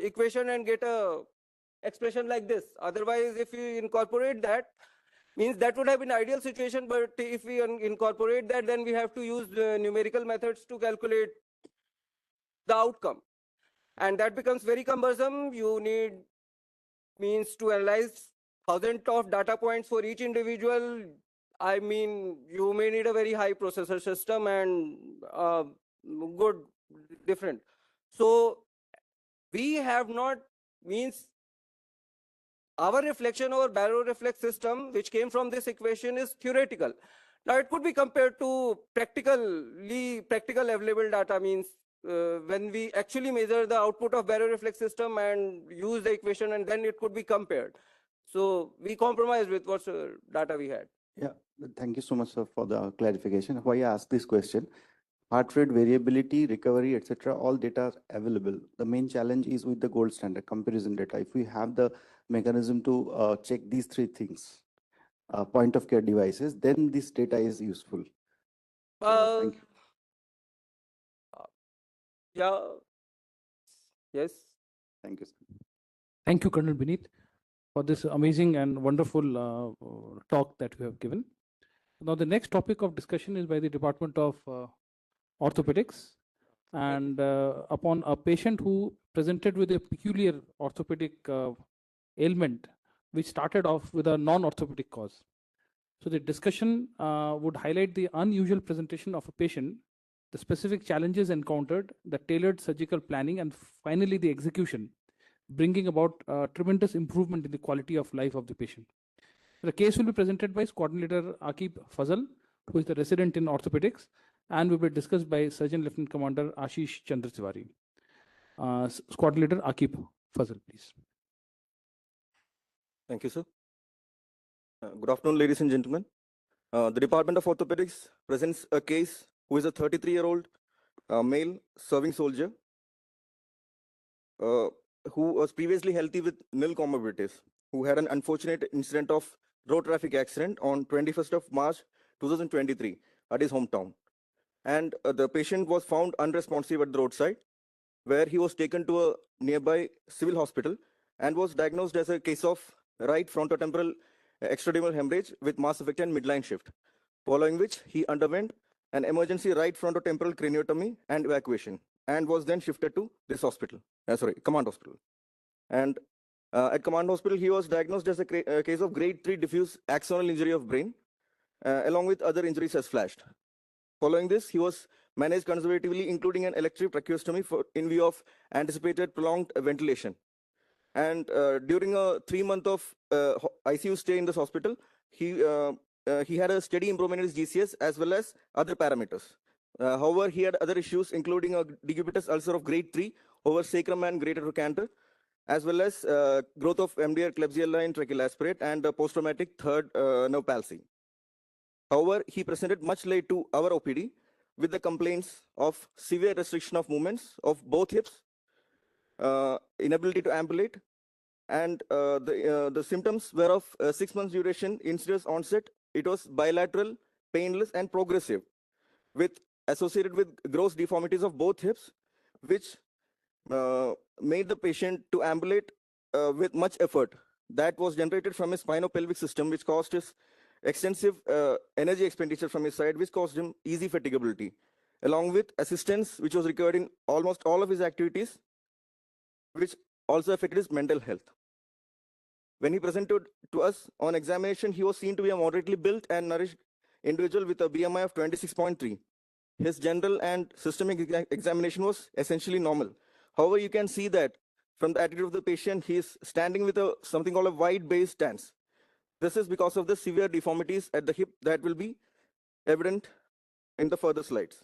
equation and get a expression like this. Otherwise, if you incorporate that, means that would have been ideal situation, but if we incorporate that, then we have to use numerical methods to calculate the outcome. And that becomes very cumbersome. You need means to analyze thousands of data points for each individual. I mean, you may need a very high processor system and good different. So we have not means our reflection or baroreflex system, which came from this equation, is theoretical. Now it could be compared to practical available data, means when we actually measure the output of baroreflex system and use the equation, and then it could be compared. So we compromised with what data we had. Yeah, thank you so much, sir, for the clarification. Why I asked this question, heart rate variability, recovery, etc., all data are available. The main challenge is with the gold standard comparison data. If we have the mechanism to check these three things, point of care devices, then this data is useful. Thank you. Yeah. Yes. Thank you, sir. Thank you, Colonel Beneath, for this amazing and wonderful talk that you have given. Now, the next topic of discussion is by the Department of Orthopedics, and upon a patient who presented with a peculiar orthopedic ailment, which started off with a non-orthopedic cause. So the discussion would highlight the unusual presentation of a patient, the specific challenges encountered, the tailored surgical planning, and finally the execution, bringing about tremendous improvement in the quality of life of the patient. The case will be presented by Coordinator Aqib Fazal, who is the resident in orthopedics, and will be discussed by Surgeon Lieutenant Commander Ashish Chandra Tiwari. Coordinator Aqib Fazal, please. Thank you, sir. Good afternoon, ladies and gentlemen. The Department of Orthopedics presents a case who is a 33-year-old male serving soldier who was previously healthy with nil comorbidities, who had an unfortunate incident of road traffic accident on 21st of March 2023 at his hometown. And the patient was found unresponsive at the roadside, where he was taken to a nearby civil hospital and was diagnosed as a case of right frontotemporal extradural hemorrhage with mass effect and midline shift, following which he underwent an emergency right frontotemporal craniotomy and evacuation, and was then shifted to this hospital, command hospital. And at command hospital, he was diagnosed as a case of grade 3 diffuse axonal injury of brain, along with other injuries as flashed. Following this, he was managed conservatively, including an elective tracheostomy in view of anticipated prolonged ventilation. And during a 3-month of ICU stay in this hospital, he had a steady improvement in his GCS as well as other parameters. However, he had other issues, including a decubitus ulcer of grade 3 over sacrum and greater trochanter, as well as growth of MDR Klebsiella in tracheal aspirate and post-traumatic third nerve palsy. However, he presented much late to our OPD with the complaints of severe restriction of movements of both hips, inability to ambulate, and the symptoms were of 6 months duration, insidious onset. It was bilateral, painless, and progressive, with associated with gross deformities of both hips, which made the patient to ambulate with much effort that was generated from his spinopelvic system, which caused his extensive energy expenditure from his side, which caused him easy fatigability, along with assistance which was required in almost all of his activities, which also affected his mental health. When he presented to us on examination, he was seen to be a moderately built and nourished individual with a BMI of 26.3. His general and systemic examination was essentially normal. However, you can see that from the attitude of the patient, he is standing with something called a wide base stance. This is because of the severe deformities at the hip that will be evident in the further slides.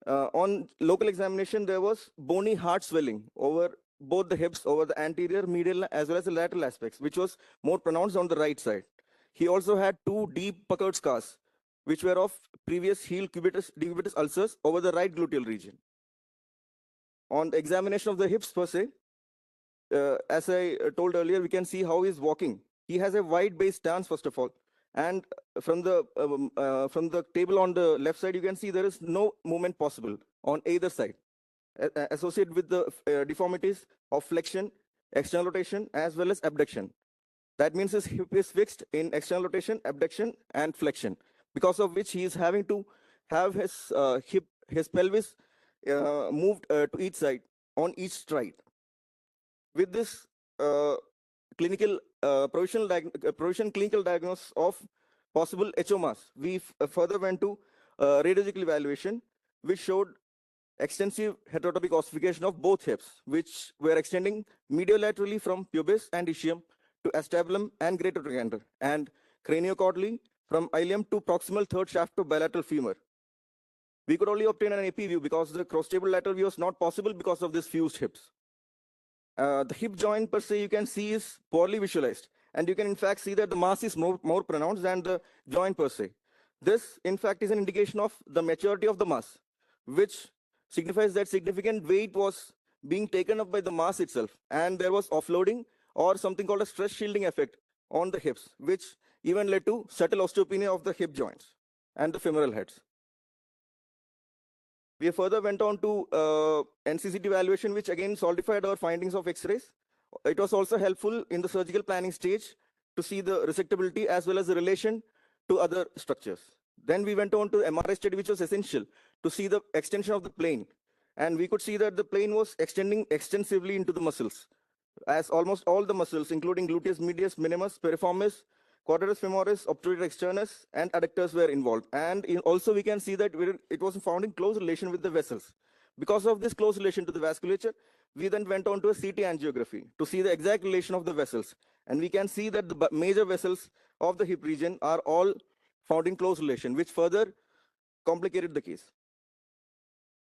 On local examination, there was bony heart swelling over both the hips, over the anterior, medial, as well as the lateral aspects, which was more pronounced on the right side. He also had 2 deep puckered scars, which were of previous heel decubitus ulcers over the right gluteal region. On the examination of the hips per se, as I told earlier, we can see how he's walking. He has a wide base stance, first of all. And from the table on the left side, you can see there is no movement possible on either side. associated with the deformities of flexion, external rotation, as well as abduction. That means his hip is fixed in external rotation, abduction, and flexion, because of which he is having to have his pelvis moved to each side on each stride. With this clinical provisional clinical diagnosis of possible HO mass, we further went to radiological evaluation, which showed extensive heterotopic ossification of both hips, which were extending mediolaterally from pubis and ischium to acetabulum and greater trochanter, and craniocaudally from ilium to proximal third shaft of bilateral femur. We could only obtain an AP view because the cross-table lateral view was not possible because of this fused hips. The hip joint per se, you can see, is poorly visualized, and you can in fact see that the mass is more pronounced than the joint per se. This in fact is an indication of the maturity of the mass, which signifies that significant weight was being taken up by the mass itself, and there was offloading or something called a stress shielding effect on the hips, which even led to subtle osteopenia of the hip joints and the femoral heads. We further went on to NCCT evaluation, which again solidified our findings of X-rays. It was also helpful in the surgical planning stage to see the resectability as well as the relation to other structures. Then we went on to MRI study, which was essential to see the extension of the plane. And we could see that the plane was extending extensively into the muscles, as almost all the muscles, including gluteus medius, minimus, piriformis, quadratus femoris, obturator externus, and adductors were involved. And also we can see that it was found in close relation with the vessels. Because of this close relation to the vasculature, we then went on to a CT angiography to see the exact relation of the vessels. And we can see that the major vessels of the hip region are all found in close relation, which further complicated the case.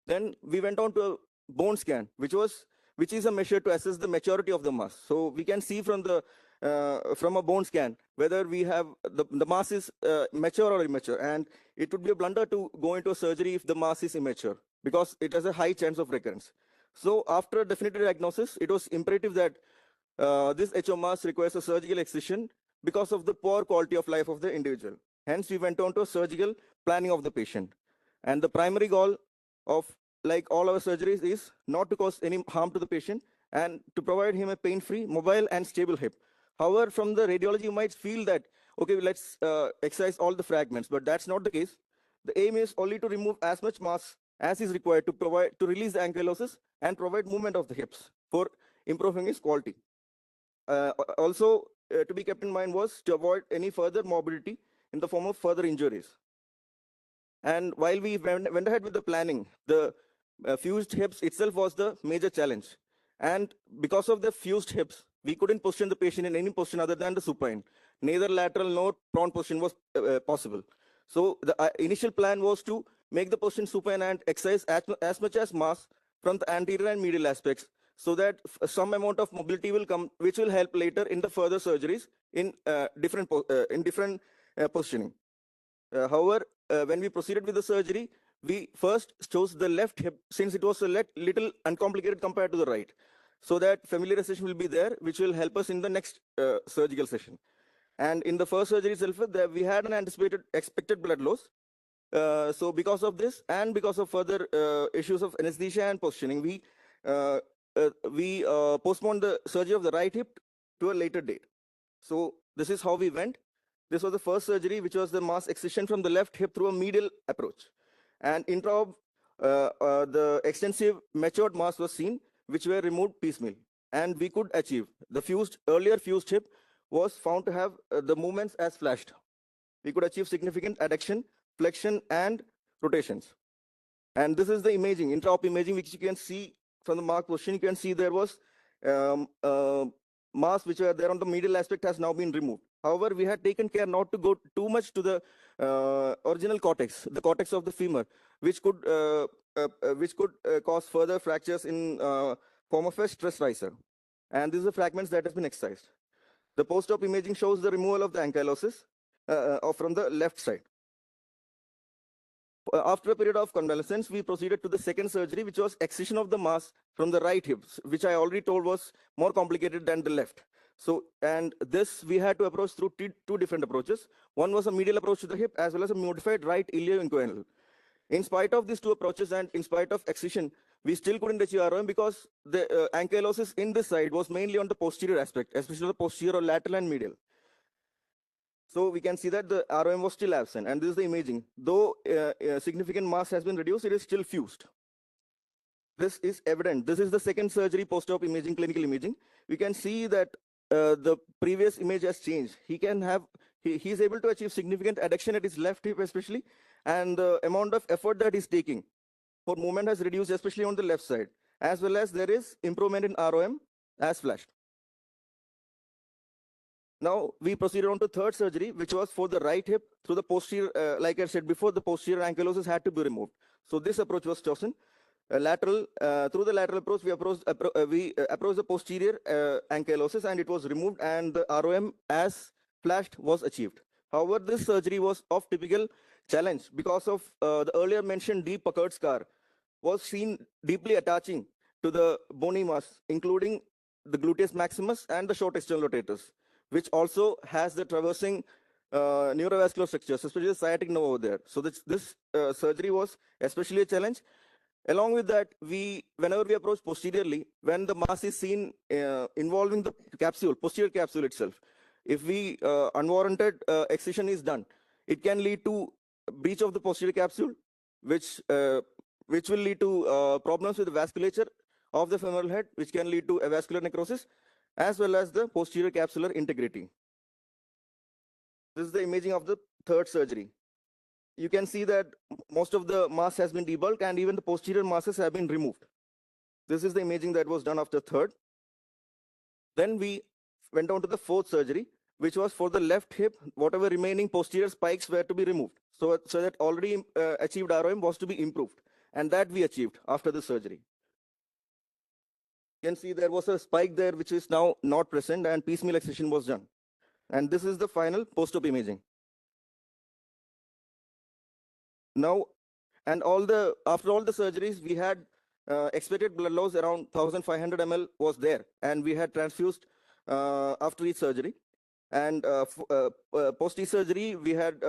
Then we went on to a bone scan, which is a measure to assess the maturity of the mass. So we can see from a bone scan whether we have the mass is mature or immature, and it would be a blunder to go into a surgery if the mass is immature, because it has a high chance of recurrence. So after a definitive diagnosis, it was imperative that this HO mass requires a surgical excision because of the poor quality of life of the individual. Hence, we went on to a surgical planning of the patient. And the primary goal of like all our surgeries is not to cause any harm to the patient and to provide him a pain-free, mobile, and stable hip. However, from the radiology, you might feel that, okay, let's excise all the fragments, but that's not the case. The aim is only to remove as much mass as is required to release the ankylosis and provide movement of the hips for improving its quality. Also, to be kept in mind was to avoid any further morbidity in the form of further injuries. And while we went ahead with the planning, the fused hips itself was the major challenge. And because of the fused hips, we couldn't position the patient in any position other than the supine. Neither lateral nor prone position was possible. So the initial plan was to make the position supine and excise as much as mass from the anterior and medial aspects, so that some amount of mobility will come, which will help later in the further surgeries in different positioning. However, when we proceeded with the surgery, we first chose the left hip, since it was a little uncomplicated compared to the right, so that familiarization will be there, which will help us in the next surgical session. And in the first surgery itself, we had an expected blood loss. So because of this, and because of further issues of anesthesia and positioning, we postponed the surgery of the right hip to a later date. So this is how we went. This was the first surgery, which was the mass excision from the left hip through a medial approach. And intraop, the extensive matured mass was seen, which were removed piecemeal. And we could achieve the earlier fused hip was found to have the movements as flashed. We could achieve significant adduction, flexion, and rotations. And this is the imaging, intraop imaging, which you can see from the mark position. You can see there was mass which were there on the medial aspect has now been removed. However, we had taken care not to go too much to the original cortex, the cortex of the femur, which could cause further fractures in form of a stress riser. And these are fragments that has been excised. The post-op imaging shows the removal of the ankylosis from the left side. After a period of convalescence, we proceeded to the second surgery, which was excision of the mass from the right hip, which I already told was more complicated than the left. So, and this we had to approach through two different approaches. One was a medial approach to the hip, as well as a modified right ilioinguinal. In spite of these two approaches and in spite of excision, we still couldn't achieve ROM because the ankylosis in this side was mainly on the posterior aspect, especially the posterior or lateral and medial. So we can see that the ROM was still absent, and this is the imaging. Though significant mass has been reduced, it is still fused. This is evident. This is the second surgery post-op imaging, clinical imaging. We can see that the previous image has changed. He is able to achieve significant adduction at his left hip especially, and the amount of effort that he's taking for movement has reduced, especially on the left side, as well as there is improvement in ROM as flashed. Now we proceeded on to third surgery, which was for the right hip through the posterior, like I said before, the posterior ankylosis had to be removed. So this approach was chosen. Through the lateral approach, we approached the posterior ankylosis, and it was removed, and the ROM as flashed was achieved. However, this surgery was of typical challenge because of the earlier mentioned deep puckered scar was seen deeply attaching to the bony mass, including the gluteus maximus and the short external rotators, which also has the traversing neurovascular structures, especially the sciatic nerve over there. So this surgery was especially a challenge. Along with that, whenever we approach posteriorly, when the mass is seen involving the capsule, posterior capsule itself, if unwarranted excision is done, it can lead to breach of the posterior capsule, which will lead to problems with the vasculature of the femoral head, which can lead to avascular necrosis, as well as the posterior capsular integrity. This is the imaging of the third surgery. You can see that most of the mass has been debulked, and even the posterior masses have been removed. This is the imaging that was done after third. Then we went on to the fourth surgery, which was for the left hip. Whatever remaining posterior spikes were to be removed. So that already achieved ROM was to be improved, and that we achieved after the surgery. You can see there was a spike there, which is now not present, and piecemeal excision was done. And this is the final post-op imaging. Now, and after all the surgeries, we had expected blood loss around 1,500 ml was there, and we had transfused after each surgery. And post each surgery, we had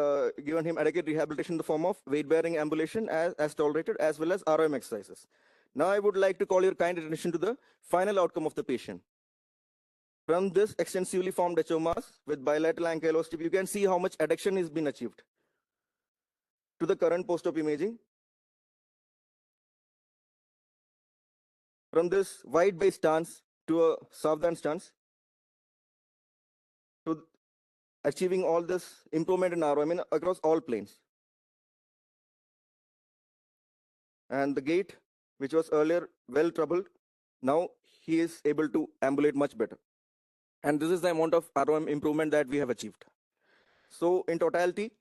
given him adequate rehabilitation in the form of weight-bearing ambulation as tolerated, as well as ROM exercises. Now I would like to call your kind attention to the final outcome of the patient. From this extensively formed HO mass with bilateral ankylosing, you can see how much adduction has been achieved. To the current post-op imaging. From this wide-based stance to a southern stance, to achieving all this improvement in ROM across all planes. And the gait, which was earlier well troubled, now he is able to ambulate much better. And this is the amount of ROM improvement that we have achieved. So in totality,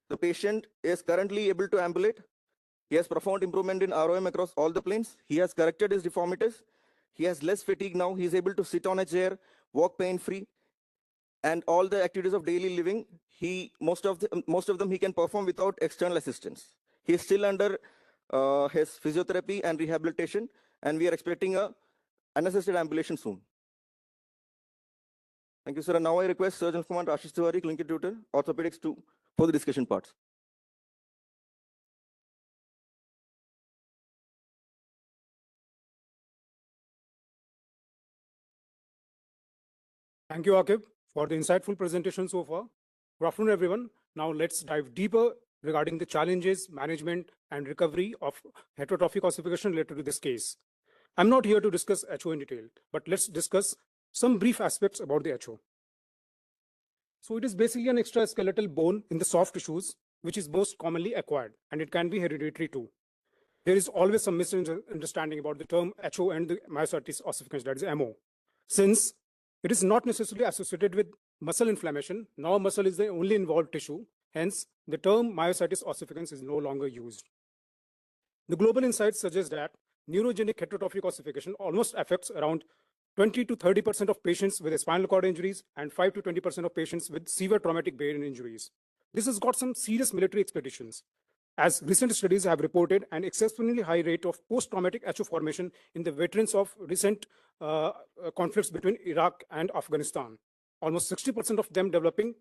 the patient is currently able to ambulate. He has profound improvement in ROM across all the planes. He has corrected his deformities. He has less fatigue now. He is able to sit on a chair, walk pain-free, and all the activities of daily living, most of them he can perform without external assistance. He is still under his physiotherapy and rehabilitation, and we are expecting a unassisted ambulation soon. Thank you, sir. And now I request Surgeon Command Ashish Tiwari, Clinical Tutor, Orthopedics, for the discussion parts. Thank you, Akib, for the insightful presentation so far. Good afternoon, everyone. Now let's dive deeper regarding the challenges, management, and recovery of heterotrophic ossification related to this case. I'm not here to discuss HO in detail, but let's discuss some brief aspects about the HO. So it is basically an extraskeletal bone in the soft tissues, which is most commonly acquired, and it can be hereditary too. There is always some misunderstanding about the term HO and the myositis ossificans, that is MO, since it is not necessarily associated with muscle inflammation. Now muscle is the only involved tissue. Hence, the term myositis ossificans is no longer used. The global insights suggest that neurogenic heterotrophic ossification almost affects around 20 to 30% of patients with spinal cord injuries and 5 to 20% of patients with severe traumatic brain injuries. This has got some serious military expeditions, as recent studies have reported an exceptionally high rate of post-traumatic HO formation in the veterans of recent conflicts between Iraq and Afghanistan. Almost 60% of them developing